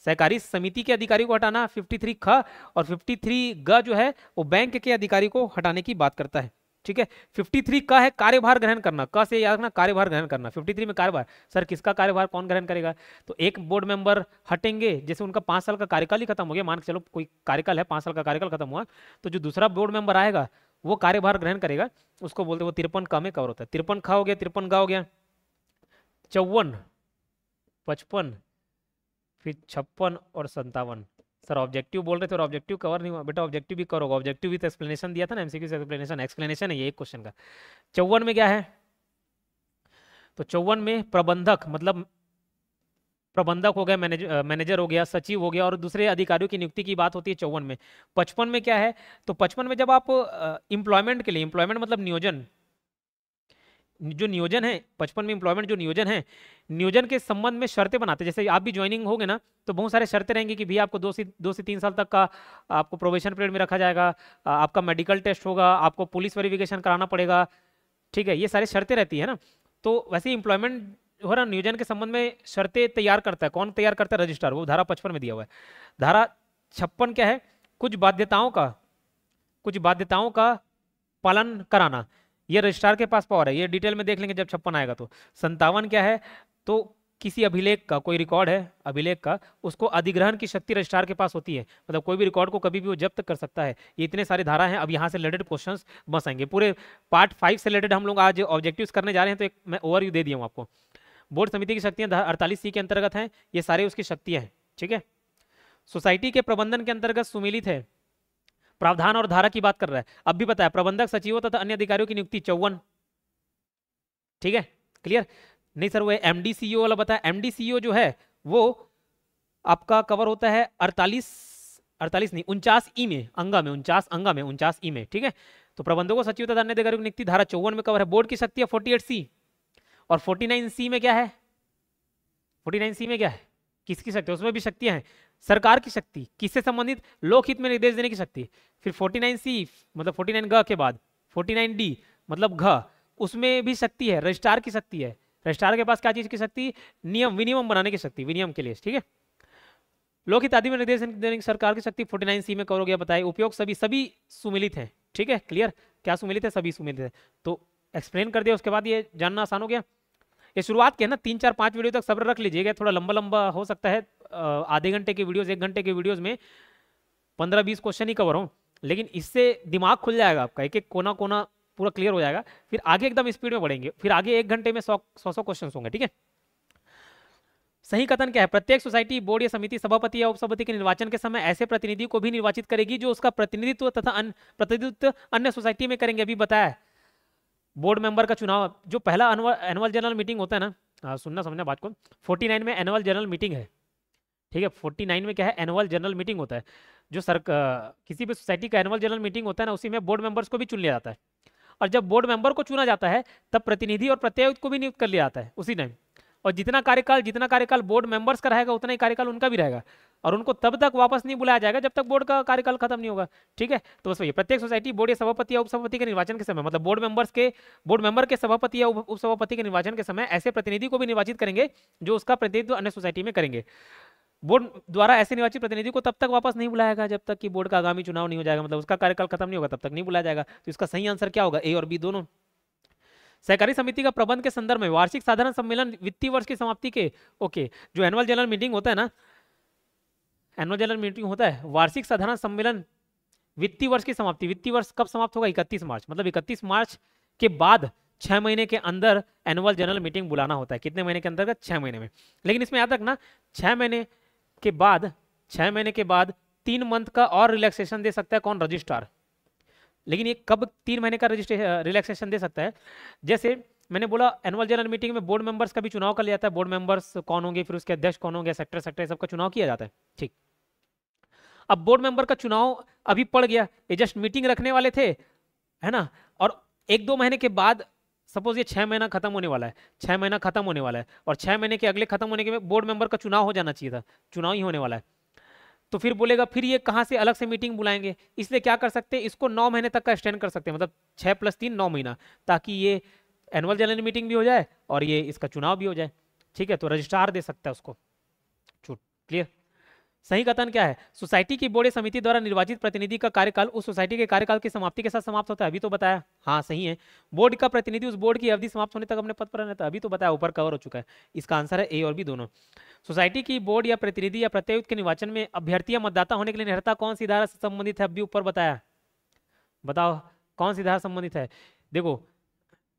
सहकारी समिति के अधिकारी को हटाना 53 ख, और 53 ग जो है वो बैंक के अधिकारी को हटाने की बात करता है। ठीक है, 53 का है कार्यभार ग्रहण करना, क से याद रखना, कार्यभार ग्रहण करना। 53 में कार्यभार, सर किसका कार्यभार कौन ग्रहण करेगा, तो एक बोर्ड मेंबर हटेंगे, जैसे उनका 5 साल का कार्यकाल ही खत्म हो गया, मान के चलो कोई कार्यकाल है, 5 साल का कार्यकाल खत्म हुआ, तो जो दूसरा बोर्ड मेंबर आएगा वो कार्यभार ग्रहण करेगा, उसको बोलते वो 53 का में कवर होता है। 53 खा हो गया, 53 गा हो गया, 54, 55, फिर 56 और 57। सर ऑब्जेक्टिव बोल रहे थे और ऑब्जेक्टिव कवर नहीं हुआ, बेटा ऑब्जेक्टिव भी कवर होगा, ऑब्जेक्टिव भी तो एक्सप्लेनेशन दिया था ना, एमसीक्यू से एक्सप्लेनेशन है ये एक क्वेश्चन का। 54 में क्या है, तो 54 में प्रबंधक, मतलब प्रबंधक हो गया, मैनेजर हो गया, सचिव हो गया, और दूसरे अधिकारियों की नियुक्ति की बात होती है 54 में। 55 में क्या है, तो 55 में जब आप एम्प्लॉयमेंट के लिए, एम्प्लॉयमेंट मतलब नियोजन, जो नियोजन है 55 में एम्प्लॉयमेंट जो नियोजन है, नियोजन के संबंध में शर्तें बनाते हैं। जैसे आप भी ज्वाइनिंग होगे ना तो बहुत सारे शर्तें रहेंगी कि भैया आपको 2 से 3 साल तक का आपको प्रोबेशन पीरियड में रखा जाएगा, आपका मेडिकल टेस्ट होगा, आपको पुलिस वेरिफिकेशन कराना पड़ेगा। ठीक है, ये सारी शर्तें रहती है ना। तो वैसे एम्प्लॉयमेंट हो रहा, नियोजन के संबंध में शर्तें तैयार करता है, कौन तैयार करता है, रजिस्ट्रार, वो धारा 55 में दिया हुआ है। धारा 56 क्या है, कुछ बाध्यताओं का पालन कराना, ये रजिस्ट्रार के पास पावर है, ये डिटेल में देख लेंगे जब 56 आएगा तो। 57 क्या है, तो किसी अभिलेख का, कोई रिकॉर्ड है अभिलेख का, उसको अधिग्रहण की शक्ति रजिस्ट्रार के पास होती है, मतलब कोई भी रिकॉर्ड को कभी भी वो जब्त कर सकता है। ये इतने सारे धारा हैं। अब यहाँ से रिलेटेड क्वेश्चंस बस आएंगे, पूरे पार्ट 5 से रिलेटेड हम लोग आज ऑब्जेक्टिव्स करने जा रहे हैं, तो एक मैं ओवरव्यू दे दिया हूँ आपको। बोर्ड समिति की शक्तियां 48C के अंतर्गत हैं, ये सारे उसकी शक्तियां हैं। ठीक है, सोसाइटी के प्रबंधन के अंतर्गत सुमिलित है, प्रावधान और धारा की बात कर रहा है। अब भी बताया, प्रबंधक, सचिवों तथा अन्य अधिकारियों की नियुक्ति 54। ठीक है, क्लियर। नहीं सर वो एमडी सीईओ वाला बताया, एमडी सीईओ जो है वो आपका कवर होता है 48 नहीं 49 ई में, अंगा में 49 ई में। ठीक है, तो प्रबंधकों, सचिव तथा अन्य अधिकारियों की नियुक्ति धारा 54 में कवर है। बोर्ड की शक्ति है 48C, और 49C में क्या है, 49C में क्या है, किसकी शक्ति, उसमें भी शक्तियां हैं, सरकार की शक्ति, किससे संबंधित, लोकहित में निर्देश देने की शक्ति। फिर 49C मतलब 49 ग के बाद 49D मतलब घ, उसमें भी शक्ति है, रजिस्ट्रार की शक्ति है। रजिस्ट्रार के पास क्या चीज की शक्ति, नियम विनियम बनाने की शक्ति, विनियम के लिए। ठीक है, लोकहित आदि में निर्देश देने की सरकार की शक्ति 49C में कवर हो गया, बताइए। उपयोग सभी सुमिलित है। ठीक है, क्लियर, क्या सुमिलित है, सभी सुमिलित है, तो एक्सप्लेन कर दिया, उसके बाद ये जानना आसान हो गया। ये शुरुआत के ना 3, 4, 5 वीडियो तक सब्र रख लीजिएगा, थोड़ा लंबा हो सकता है, आधे घंटे के वीडियोस, 1 घंटे के वीडियोस में 15-20 क्वेश्चन ही कवर हो, लेकिन इससे दिमाग खुल जाएगा आपका, एक एक कोना कोना पूरा क्लियर हो जाएगा। फिर आगे एकदम स्पीड में बढ़ेंगे, फिर आगे 1 घंटे में 100 क्वेश्चन होंगे, ठीक है। सही कथन क्या है? प्रत्येक सोसाइटी, बोर्ड या समिति सभापति या उपसभापति के निर्वाचन के समय ऐसे प्रतिनिधि को भी निर्वाचित करेगी जो उसका प्रतिनिधित्व तथा प्रतिनिधित्व अन्य सोसाइटी में करेंगे। अभी बताया है बोर्ड मेंबर का चुनाव, जो पहला एनुअल जनरल मीटिंग होता है ना, सुनना समझना बात को, 49 में एनुअल जनरल मीटिंग है, ठीक है। 49 में क्या है? एनुअल जनरल मीटिंग होता है। जो किसी भी सोसाइटी का एनुअल जनरल मीटिंग होता है ना, उसी में बोर्ड मेंबर्स को भी चुन लिया जाता है। और जब बोर्ड मेंबर को चुना जाता है तब प्रतिनिधि और प्रत्यायुक्त को भी नियुक्त कर लिया जाता है उसी टाइम। और जितना कार्यकाल बोर्ड मेंबर्स का रहेगा उतना ही कार्यकाल उनका भी रहेगा, और उनको तब तक वापस नहीं बुलाया जाएगा जब तक बोर्ड का कार्यकाल खत्म नहीं होगा, ठीक है। तो बस वही, प्रत्येक सोसाइटी, बोर्ड या सभापति या उपसभापति के निर्वाचन के समय, मतलब बोर्ड मेंबर के सभापति या उपसभापति के निर्वाचन के समय ऐसे प्रतिनिधि को भी निर्वाचित करेंगे जो उसका प्रतिनिधित्व अन्य सोसाइटी में करेंगे। बोर्ड द्वारा ऐसे निर्वाचित प्रतिनिधि को तब तक वापस नहीं बुलाएगा जब तक कि बोर्ड का आगामी चुनाव नहीं हो जाएगा, मतलब उसका कार्यकाल खत्म नहीं होगा तब तक नहीं बुलाया जाएगा। तो इसका सही आंसर क्या होगा? ए और बी दोनों। सहकारी समिति का प्रबंध के संदर्भ में वार्षिक साधारण सम्मेलन वित्तीय वर्ष की समाप्ति के, ओके, जो एनुअल जनरल मीटिंग होता है ना, एनुअल जनरल मीटिंग होता है, वार्षिक साधारण सम्मेलन वित्तीय वर्ष की समाप्ति, वित्तीय वर्ष कब समाप्त होगा? 31 मार्च, मतलब 31 मार्च के बाद 6 महीने के अंदर एनुअल जनरल मीटिंग बुलाना होता है। कितने महीने के अंतर्गत? 6 महीने में। लेकिन इसमें याद रखना 6 महीने के बाद 3 मंथ का और रिलैक्सेशन दे सकता है कौन? रजिस्ट्रार। लेकिन ये कब 3 महीने का रिलैक्सेशन दे सकता है? जैसे मैंने बोला एनुअल जनरल मीटिंग में बोर्ड मेंबर्स का भी चुनाव कर लिया जाता है, बोर्ड मेंबर्स कौन होंगे, फिर उसके अध्यक्ष कौन होंगे, सेक्टर सबका चुनाव किया जाता है, ठीक। अब बोर्ड मेंबर का चुनाव अभी पड़ गया, ये जस्ट मीटिंग रखने वाले थे, है ना, और 1-2 महीने के बाद सपोज ये 6 महीना खत्म होने वाला है, 6 महीना खत्म होने वाला है, और 6 महीने के अगले खत्म होने के बोर्ड मेंबर का चुनाव हो जाना चाहिए था, चुनाव ही होने वाला है। तो फिर बोलेगा फिर ये कहाँ से अलग से मीटिंग बुलाएंगे, इसलिए क्या कर सकते हैं, इसको 9 महीने तक का एक्सटेंड कर सकते हैं, मतलब 6 + 3 9 महीना, ताकि ये एनुअल जनरल मीटिंग भी हो जाए और ये इसका चुनाव भी हो जाए, ठीक है। तो रजिस्ट्रार दे सकता है उसको छूट, क्लियर। सही कथन क्या है? सोसाइटी की बोर्ड समिति द्वारा निर्वाचित प्रतिनिधि का कार्यकाल उस सोसाइटी के कार्यकाल की समाप्ति के साथ समाप्त होता है। अभी तो बताया, हाँ सही है। बोर्ड का प्रतिनिधि उस बोर्ड की अवधि समाप्त होने तक अपने पद पर रहता है, अभी तो बताया, ऊपर कवर हो चुका है। इसका आंसर है ए और बी दोनों। सोसाइटी की बोर्ड या प्रतिनिधि या प्रत्यायुक्त के निर्वाचन में अभ्यर्थी या मतदाता होने के लिए अर्हता कौन सी धारा से संबंधित है? अभी ऊपर बताया, बताओ कौन सी धारा संबंधित है। देखो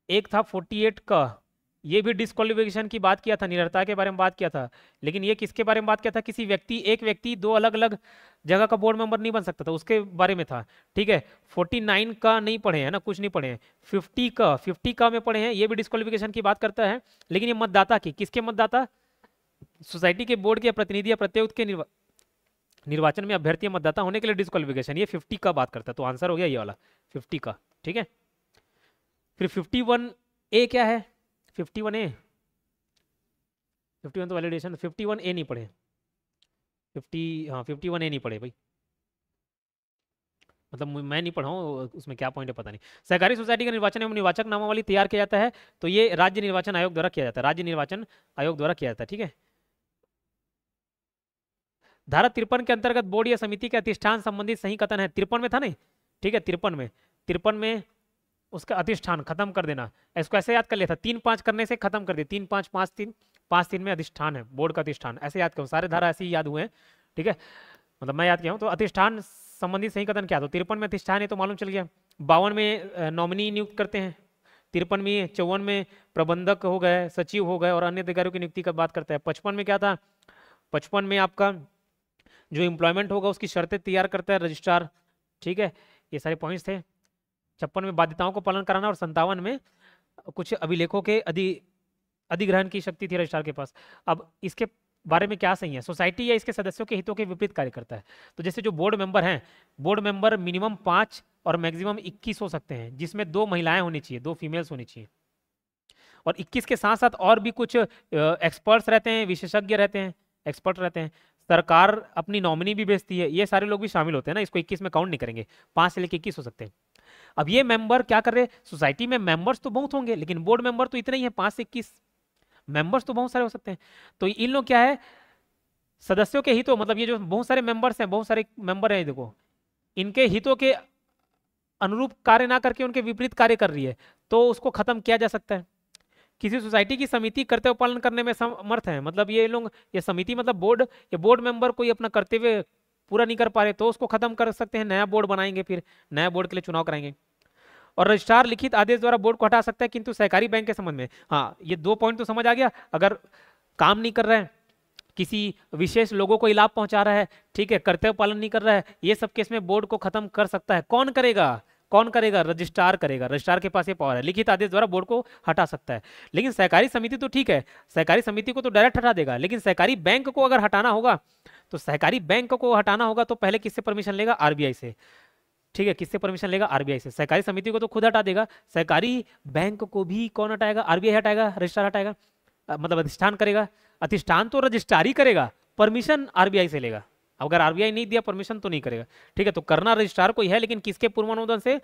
एक था 48 का, ये भी डिस्क्वालिफिकेशन की बात किया था, निरर्हता के बारे में बात किया था, लेकिन ये किसके बारे में बात किया था? किसी एक व्यक्ति 2 अलग अलग जगह का बोर्ड मेंबर नहीं बन सकता था, उसके बारे में था, ठीक है। 49 का नहीं पढ़े हैं ना, कुछ नहीं पढ़े हैं। 50 का में पढ़े हैं, ये भी डिस्क्वालिफिकेशन की बात करता है, लेकिन ये मतदाता की, किसके मतदाता? सोसाइटी के बोर्ड के प्रतिनिधि या प्रत्यायुक्त के निर्वाचन में अभ्यर्थी मतदाता होने के लिए डिस्क्वालिफिकेशन, ये 50 का बात करता है, तो आंसर हो गया ये वाला 50 का, ठीक है। फिर 51A क्या है? 51A, 51 तो वैलिडेशन, 51A नहीं पढ़े, 51A नहीं पढ़े भाई, मतलब मैं नहीं पढ़ा हूँ, उसमें क्या पॉइंट है पता नहीं। सहकारी सोसाइटी का निर्वाचन एवं निर्वाचक नामावली तैयार किया जाता है, तो ये राज्य निर्वाचन आयोग द्वारा किया जाता है, राज्य निर्वाचन आयोग द्वारा किया जाता है, ठीक है। धारा 53 के अंतर्गत बोर्ड या समिति के अधिष्ठान संबंधित सही कथन है। 53 में था नहीं, ठीक है, 53 में उसका अधिष्ठान खत्म कर देना, इसको ऐसे याद कर लिया था, 3-5 करने से खत्म कर दिया, 3-5 5-3 5-3 में अधिष्ठान है, बोर्ड का अधिष्ठान, ऐसे याद करो, सारे धारा ऐसे ही याद हुए हैं, ठीक है, मतलब मैं याद किया हूँ। तो अधिष्ठान संबंधित सही कथन क्या? तो 53 में अधिष्ठान है तो मालूम चल गया। 52 में नॉमिनी नियुक्त करते हैं, 53 में, 54 में प्रबंधक हो गए, सचिव हो गए और अन्य अधिकारियों की नियुक्ति का बात करता है। 55 में क्या था? 55 में आपका जो एम्प्लॉयमेंट होगा उसकी शर्तें तैयार करता है रजिस्ट्रार, ठीक है, ये सारे पॉइंट्स थे। 56 में बाध्यताओं को पालन कराना, और 57 में कुछ अभिलेखों के अधिग्रहण की शक्ति थी रजिस्ट्रार के पास। अब इसके बारे में क्या सही है? सोसाइटी या इसके सदस्यों के हितों के विपरीत कार्य करता है। तो जैसे जो बोर्ड मेंबर हैं, बोर्ड मेंबर मिनिमम 5 और मैक्सिमम 21 हो सकते हैं, जिसमें 2 महिलाएं होनी चाहिए, 2 फीमेल्स होनी चाहिए, और 21 के साथ साथ और भी कुछ एक्सपर्ट्स रहते हैं, विशेषज्ञ रहते हैं, एक्सपर्ट रहते हैं, सरकार अपनी नॉमिनी भी भेजती है, ये सारे लोग भी शामिल होते हैं ना, इसको 21 में काउंट नहीं करेंगे, 5 से लेकर 21 हो सकते हैं। अब ये मेंबर क्या कर रहे हैं? सोसाइटी में मेंबर्स तो बहुत होंगे, लेकिन बोर्ड मेंबर तो इतने ही है, 5 से 21, मेंबर्स तो बहुत सारे हो सकते हैं। तो इन लोग क्या है? सदस्यों के हितों, मतलब ये जो बहुत सारे मेंबर्स हैं, बहुत सारे मेंबर हैं, देखो इनके हितों के अनुरूप कार्य ना करके उनके विपरीत कार्य कर रही है, तो उसको खत्म किया जा सकता है। किसी सोसाइटी की समिति कर्तव्य पालन करने में समर्थ है, मतलब ये लोग, ये समिति मतलब बोर्ड, ये बोर्ड मेंबर कोई अपना कर्तव्य पूरा नहीं कर पा रहे तो उसको खत्म कर सकते हैं, नया बोर्ड बनाएंगे, फिर नया बोर्ड के लिए चुनाव कराएंगे। और रजिस्ट्रार लिखित आदेश द्वारा बोर्ड को हटा सकता है, किंतु सहकारी बैंक के संबंध में, हाँ ये 2 पॉइंट तो समझ आ गया। अगर काम नहीं कर रहे हैं, किसी विशेष लोगों को ही लाभ पहुंचा रहा है, ठीक है, कर्तव्य पालन नहीं कर रहा है, ये सब केस में बोर्ड को खत्म कर सकता है। कौन करेगा? कौन करेगा? रजिस्ट्रार करेगा। रजिस्ट्रार के पास ये पावर है, लिखित आदेश द्वारा बोर्ड को हटा सकता है। लेकिन सहकारी समिति तो ठीक है, सहकारी समिति को तो डायरेक्ट हटा देगा, लेकिन सहकारी बैंक को अगर हटाना होगा तो सहकारी बैंक को हटाना होगा तो पहले किससे परमिशन लेगा? आरबीआई से। ठीक है, किससे परमिशन लेगा? आरबीआई से। सहकारी समिति को तो खुद हटा देगा, सहकारी बैंक को भी कौन हटाएगा? आरबीआई हटाएगा, रजिस्ट्रार हटाएगा, मतलब अधिष्ठान करेगा। अधिष्ठान तो रजिस्ट्रार ही करेगा, परमिशन आरबीआई से लेगा। अगर आरबीआई नहीं दिया परमिशन तो नहीं करेगा। ठीक है, तो करना रजिस्ट्रार को ही है, लेकिन किसके पूर्वानुमोदन से?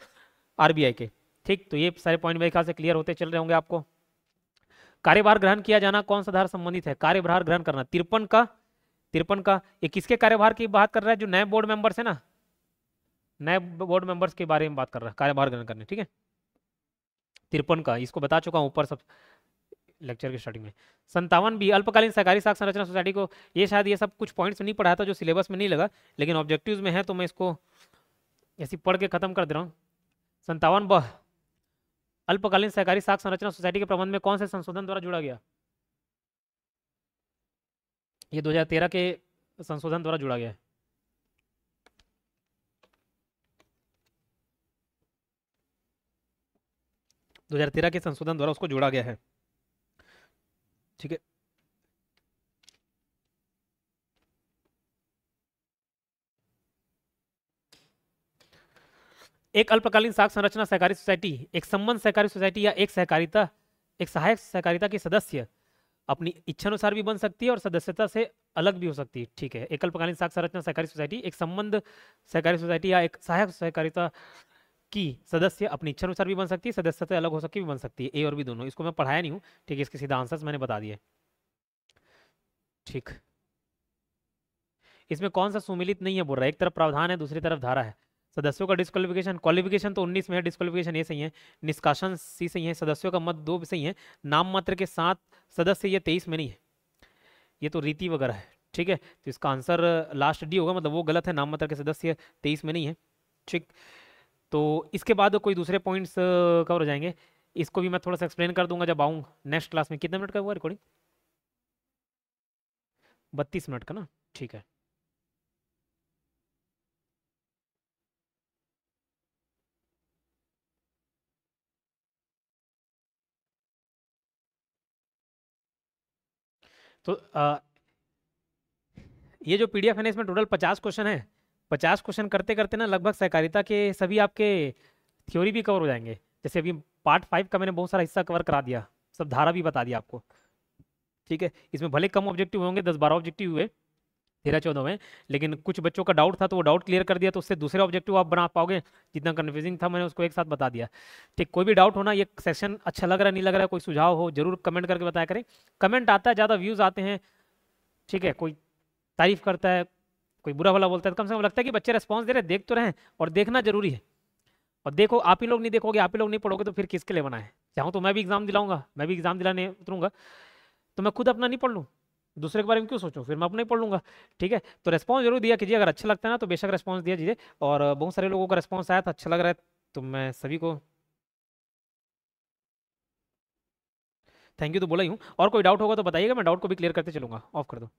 आरबीआई के। ठीक, तो ये सारे पॉइंट मेरे ख्याल से क्लियर होते चल रहे होंगे आपको। कार्यभार ग्रहण किया जाना कौन सा धारा संबंधित है? कार्यभार ग्रहण करना 53 का ये किसके कार्यभार की बात कर रहा है? जो नए बोर्ड मेंबर्स है ना, नए बोर्ड मेंबर्स के बारे में बात कर रहा है, कार्यभार ग्रहण करने। ठीक है, 53 का, इसको बता चुका हूं ऊपर सब लेक्चर की स्टार्टिंग में। 57 भी अल्पकालीन सहकारी साख संरचना सोसाइटी को, ये शायद ये सब कुछ पॉइंट्स नहीं पढ़ाया था जो सिलेबस में नहीं लगा, लेकिन ऑब्जेक्टिव्स में है तो मैं इसको ऐसी पढ़ के खत्म कर दे रहा हूँ। 57 ब अल्पकालीन सहकारी साख संरचना सोसाइटी के प्रबंध में कौन से संशोधन द्वारा जुड़ा गया? ये 2013 के संशोधन द्वारा जुड़ा गया है। दो 2013 के संशोधन द्वारा उसको जोड़ा गया है। ठीक है, एक अल्पकालीन साख संरचना सहकारी सोसाइटी एक संबंध सहकारी सोसाइटी या एक सहायक सहकारिता की सदस्य अपनी इच्छानुसार भी बन सकती है और सदस्यता से अलग भी हो सकती है। ठीक है, एक अल्पकालीन साख संरचना सहकारी सोसाइटी एक संबंध सहकारी सोसाइटी या एक सहायक सहकारिता की सदस्य अपनी इच्छानुसार भी बन सकती है, सदस्यता से अलग हो सकती भी बन सकती है। ए और बी दोनों, इसको मैं पढ़ाया नहीं हूँ। ठीक है, इसके सीधा आंसर्स मैंने बता दिए। ठीक, इसमें कौन सा सुमिलित नहीं है बोल रहा है? एक तरफ प्रावधान है, दूसरी तरफ धारा है। सदस्यों का डिस्क्वालिफिकेशन, क्वालिफिकेशन तो 19 में है, डिस्क्वालिफिकेशन ये सही है। निष्कासन सी सही है, सदस्यों का मत 2 सही है। नाम मात्र के साथ सदस्य ये 23 में नहीं है, ये तो रीति वगैरह है। ठीक है, तो इसका आंसर लास्ट डी होगा, मतलब वो गलत है, नाम मात्र के सदस्य 23 में नहीं है। ठीक, तो इसके बाद कोई दूसरे पॉइंट्स कवर हो जाएंगे, इसको भी मैं थोड़ा सा एक्सप्लेन कर दूंगा जब आऊँ नेक्स्ट क्लास में। कितने मिनट का हुआ रिकॉर्डिंग? 32 मिनट का ना, ठीक है। तो ये जो पीडीएफ है ना, इसमें टोटल 50 क्वेश्चन है। 50 क्वेश्चन करते करते ना लगभग सहकारिता के सभी आपके थ्योरी भी कवर हो जाएंगे। जैसे अभी पार्ट 5 का मैंने बहुत सारा हिस्सा कवर करा दिया, सब धारा भी बता दिया आपको। ठीक है, इसमें भले कम ऑब्जेक्टिव होंगे, 10-12 ऑब्जेक्टिव हुए 13-14 में, लेकिन कुछ बच्चों का डाउट था तो वो डाउट क्लियर कर दिया, तो उससे दूसरे ऑब्जेक्टिव आप बना पाओगे। जितना कन्फ्यूजिंग था मैंने उसको एक साथ बता दिया। ठीक, कोई भी डाउट होना, ये सेशन अच्छा लग रहा है नहीं लग रहा है, कोई सुझाव हो जरूर कमेंट करके बताया करें। कमेंट आता है, ज़्यादा व्यूज़ आते हैं। ठीक है, कोई तारीफ करता है, कोई बुरा भला बोलता है, तो कम से कम लगता है कि बच्चे रेस्पॉन्स दे रहे हैं, देख तो रहे हैं, और देखना जरूरी है। और देखो, आप ही लोग नहीं देखोगे, आप ही लोग नहीं पढ़ोगे तो फिर किसके लिए बना है? चाहूँ तो मैं भी एग्जाम दिलाऊंगा, मैं भी एग्जाम दिलाने उतरूंगा, तो मैं खुद अपना नहीं पढ़ लूँ, दूसरे के बारे में क्यों सोचूं? फिर मैं अपना ही पढ़ लूंगा। ठीक है, तो रेस्पॉन्स जरूर दिया कीजिए, अगर अच्छा लगता है ना तो बेशक रेस्पॉन्स दिया कीजिए। और बहुत सारे लोगों का रेस्पॉन्स आया था, अच्छा लग रहा है, तो मैं सभी को थैंक यू तो बोला ही हूँ। और कोई डाउट होगा तो बताइएगा, मैं डाउट को भी क्लियर करते चलूंगा। ऑफ कर दो।